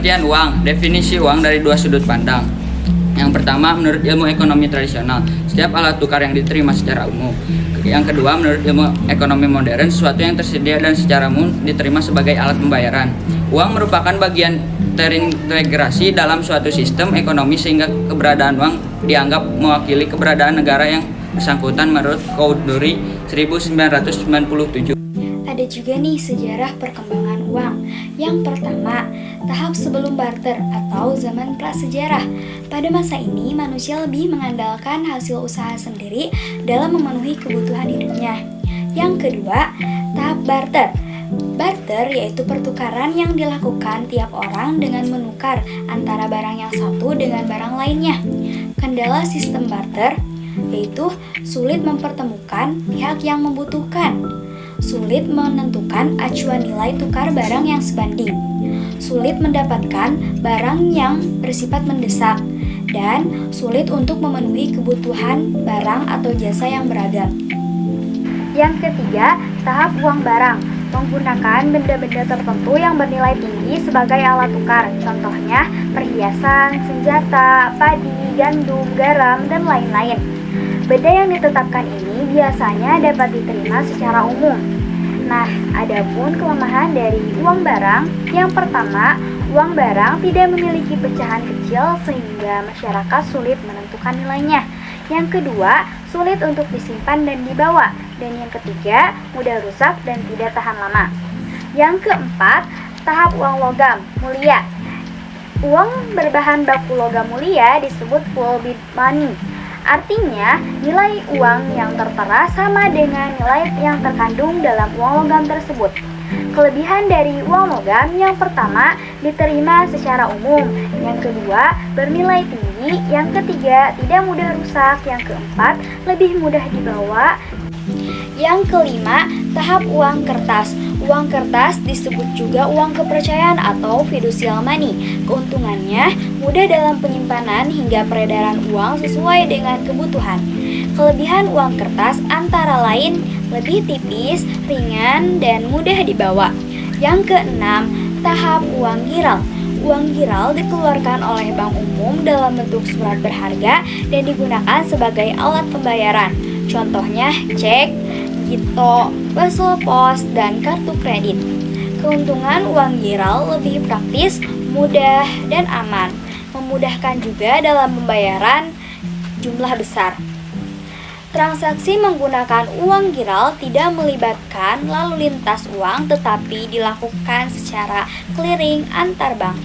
Pengertian uang, definisi uang dari dua sudut pandang. Yang pertama, menurut ilmu ekonomi tradisional, setiap alat tukar yang diterima secara umum. Yang kedua, menurut ilmu ekonomi modern, sesuatu yang tersedia dan secara umum diterima sebagai alat pembayaran. Uang merupakan bagian terintegrasi dalam suatu sistem ekonomi sehingga keberadaan uang dianggap mewakili keberadaan negara yang bersangkutan menurut Cowdery 1997. Ada juga nih sejarah perkembangan uang. Yang pertama, tahap sebelum barter atau zaman prasejarah. Pada masa ini, manusia lebih mengandalkan hasil usaha sendiri dalam memenuhi kebutuhan hidupnya. Yang kedua, tahap barter. Barter yaitu pertukaran yang dilakukan tiap orang dengan menukar antara barang yang satu dengan barang lainnya. Kendala sistem barter yaitu sulit mempertemukan pihak yang membutuhkan, sulit menentukan acuan nilai tukar barang yang sebanding, sulit mendapatkan barang yang bersifat mendesak, dan sulit untuk memenuhi kebutuhan barang atau jasa yang beragam. Yang ketiga, tahap uang barang, menggunakan benda-benda tertentu yang bernilai tinggi sebagai alat tukar. Contohnya, perhiasan, senjata, padi, gandum, garam, dan lain-lain. Benda yang ditetapkan ini biasanya dapat diterima secara umum. Nah, adapun kelemahan dari uang barang, yang pertama, uang barang tidak memiliki pecahan kecil sehingga masyarakat sulit menentukan nilainya. Yang kedua, sulit untuk disimpan dan dibawa. Dan yang ketiga, mudah rusak dan tidak tahan lama. Yang keempat, tahap uang logam mulia. Uang berbahan baku logam mulia disebut full bid money. Artinya, nilai uang yang tertera sama dengan nilai yang terkandung dalam uang logam tersebut. Kelebihan dari uang logam, yang pertama, diterima secara umum. Yang kedua, bernilai tinggi. Yang ketiga, tidak mudah rusak. Yang keempat, lebih mudah dibawa. Yang kelima, tahap uang kertas. Uang kertas disebut juga uang kepercayaan atau fiducial money. Keuntungannya mudah dalam penyimpanan hingga peredaran uang sesuai dengan kebutuhan. Kelebihan uang kertas antara lain lebih tipis, ringan, dan mudah dibawa. Yang keenam, tahap uang giral. Uang giral dikeluarkan oleh bank umum dalam bentuk surat berharga dan digunakan sebagai alat pembayaran. Contohnya cek, gito, wesel pos, dan kartu kredit. Keuntungan uang giral lebih praktis, mudah, dan aman. Memudahkan juga dalam pembayaran jumlah besar. Transaksi menggunakan uang giral tidak melibatkan lalu lintas uang tetapi dilakukan secara clearing antar bank.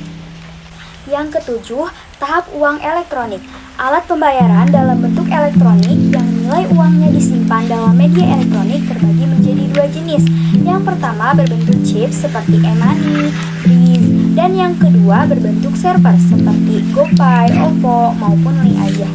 Yang ketujuh, tahap uang elektronik. Alat pembayaran dalam bentuk elektronik yang nilai uangnya disimpan dalam media elektronik terbagi menjadi dua jenis. Yang pertama berbentuk chip seperti e-money, Breeze, dan yang kedua berbentuk server seperti GoPay, OVO, maupun Link Aja.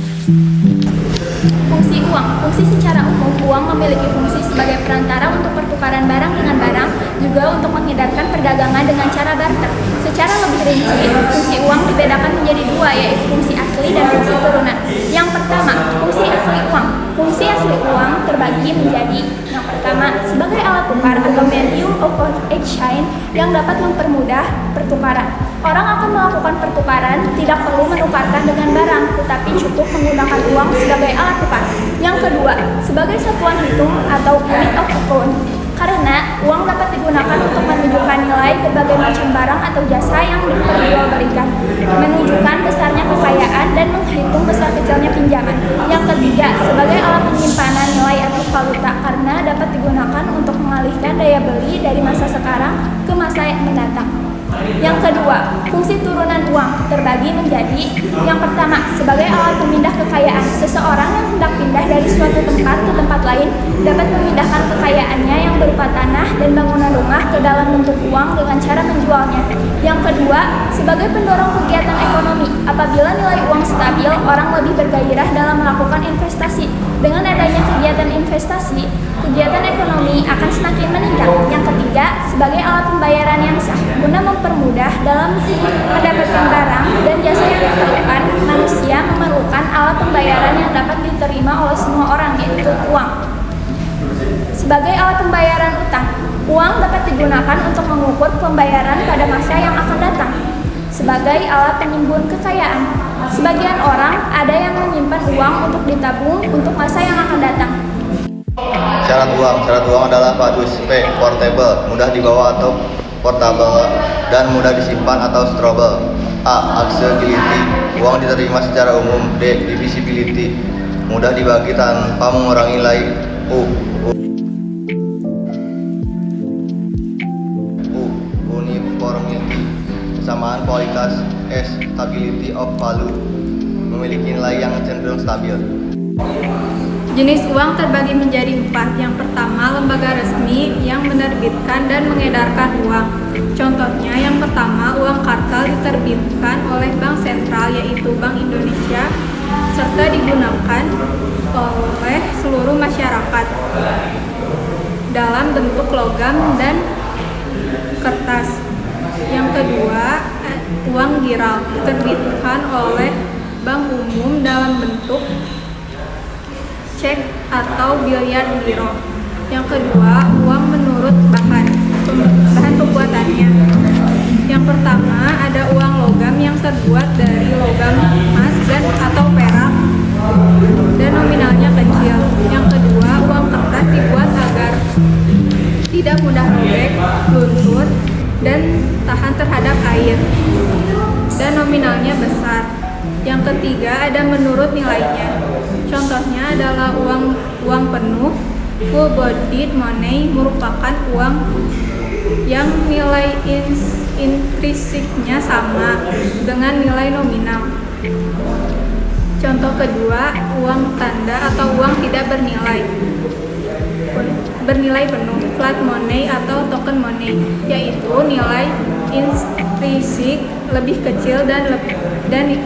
Fungsi uang. Fungsi secara umum, uang memiliki fungsi sebagai perantara untuk pertukaran barang dengan barang, juga untuk menghindarkan perdagangan dengan cara barter. Secara lebih rinci, fungsi uang dibedakan menjadi dua, yaitu fungsi asli dan fungsi turunan. Yang pertama, fungsi asli uang. Fungsi asli uang terbagi menjadi yang pertama, sebagai alat tukar atau medium of exchange yang dapat mempermudah pertukaran. Orang akan melakukan pertukaran tidak perlu menukarkan dengan barang, tetapi cukup menggunakan uang sebagai alat tukar. Yang kedua, sebagai satuan hitung atau unit of account. Karena uang dapat digunakan untuk menunjukkan nilai berbagai macam barang atau jasa yang diperjualbelikan, menunjukkan besarnya kekayaan dan menghitung besar kecilnya pinjaman. Yang ketiga, sebagai alat penyimpanan nilai atau valuta karena dapat digunakan untuk mengalihkan daya beli dari masa sekarang ke masa yang mendatang. Yang kedua, fungsi turunan uang terbagi menjadi yang pertama, sebagai alat pemindah kekayaan. Seseorang yang hendak pindah dari suatu tempat ke tempat lain dapat memindahkan kekayaannya yang berupa tanah dan bangunan rumah ke dalam bentuk uang dengan cara menjualnya. Yang kedua, sebagai pendorong kegiatan ekonomi. Apabila nilai uang stabil, orang lebih bergairah dalam melakukan investasi. Dengan adanya kegiatan investasi, kegiatan ekonomi akan semakin meningkat. Yang ketiga, sebagai alat pembayaran yang sah, guna mempermudah dalam mendapatkan barang dan jasa yang diperlukan, manusia memerlukan alat pembayaran yang dapat diterima oleh semua orang, yaitu uang. Sebagai alat pembayaran utang, uang dapat digunakan untuk mengukur pembayaran pada masa yang akan datang. sebagai alat penyimbun kekayaan. Sebagian orang ada yang menyimpan uang untuk ditabung untuk masa yang akan datang. Syarat uang adalah bagus, P. Portable, mudah dibawa atau portable, dan mudah disimpan atau storable. A. Accessibility, uang diterima secara umum. D. Divisibility, mudah dibagi tanpa mengurangi nilai. Uniformity, kesamaan kualitas. S. Stability of value, memiliki nilai yang cenderung stabil. Jenis uang terbagi menjadi 4. Yang pertama, lembaga resmi yang menerbitkan dan mengedarkan uang. Contohnya, yang pertama, uang kartal diterbitkan oleh Bank Sentral, yaitu Bank Indonesia, serta digunakan oleh seluruh masyarakat dalam bentuk logam dan kertas. Yang kedua, uang giral diterbitkan oleh Bank Umum dalam bentuk cek atau biliar giro. Yang kedua, uang menurut bahan pembuatannya. Yang pertama, ada uang logam yang terbuat dari logam emas dan atau perak dan nominalnya kecil. Yang kedua, uang kertas dibuat agar tidak mudah robek, luntur, dan tahan terhadap air, dan nominalnya besar. Yang ketiga, ada menurut nilainya. Contohnya adalah uang penuh, full bodied money, merupakan uang yang nilai intrinsiknya sama dengan nilai nominal. Contoh kedua, uang tanda atau uang tidak bernilai penuh, flat money atau token money, yaitu nilai intrinsik lebih kecil dan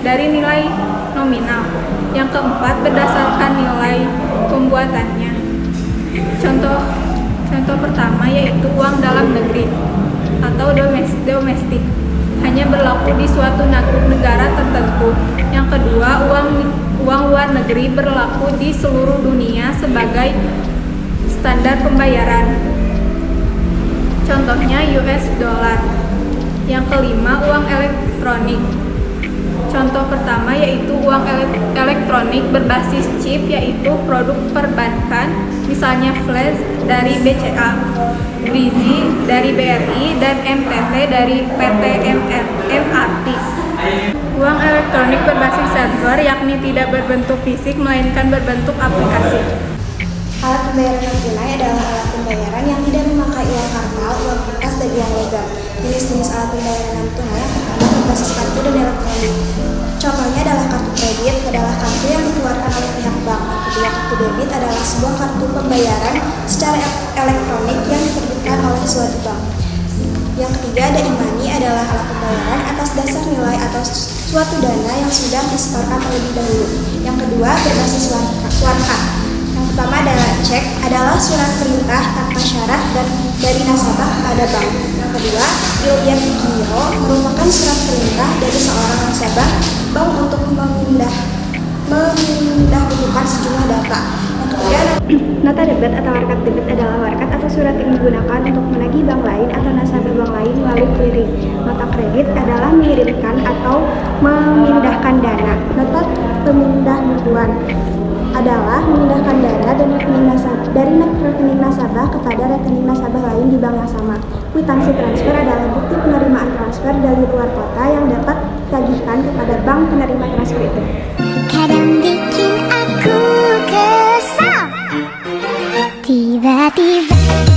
dari nilai nominal. Yang keempat, berdasarkan nilai pembuatannya. Contoh pertama yaitu uang dalam negeri atau domestik, hanya berlaku di suatu negara tertentu. Yang kedua, uang luar negeri berlaku di seluruh dunia sebagai standar pembayaran. Contohnya US dollar. Yang kelima, uang elektronik. Contoh pertama yaitu uang elektronik berbasis chip, yaitu produk perbankan, misalnya Flash dari BCA, Breezy dari BRI, dan MTT dari PT MRT. Uang elektronik berbasis server, yakni tidak berbentuk fisik melainkan berbentuk aplikasi. Alat pembayaran non-tunai adalah alat pembayaran yang tidak memakai uang kartal, uang kertas, dan uang logam. Jenis-jenis alat pembayaran non-tunai yang pertama berbasis kartu dan elektronik. Contohnya adalah kartu kredit, adalah kartu yang dikeluarkan oleh pihak bank. Yang kedua, kartu debit adalah sebuah kartu pembayaran secara elektronik yang diterbitkan oleh suatu bank. Yang ketiga, ada e-money, adalah alat pembayaran atas dasar nilai atau suatu dana yang sudah disetorkan terlebih dahulu. Yang kedua, berbasis warkat. Yang pertama adalah cek, adalah surat perintah tanpa syarat dan dari nasabah kepada bank. Yang kedua, biliar giro, merupakan surat perintah dari seorang nasabah bank untuk memindahkan sejumlah data. Yang ketiga, nota debit atau warkat debit adalah warkat atau surat yang digunakan untuk menagih bank lain atau nasabah bank lain melalui clearing. Nota kredit adalah mengirimkan atau memindahkan dana. Nota pemindahan adalah memindahkan dana dari rekening nasabah kepada rekening nasabah lain di bank yang sama. Kwitansi transfer adalah bukti penerimaan transfer dari luar kota yang dapat ditagihkan kepada bank penerima transfer itu. Kadang bikin aku kesal, tiba-tiba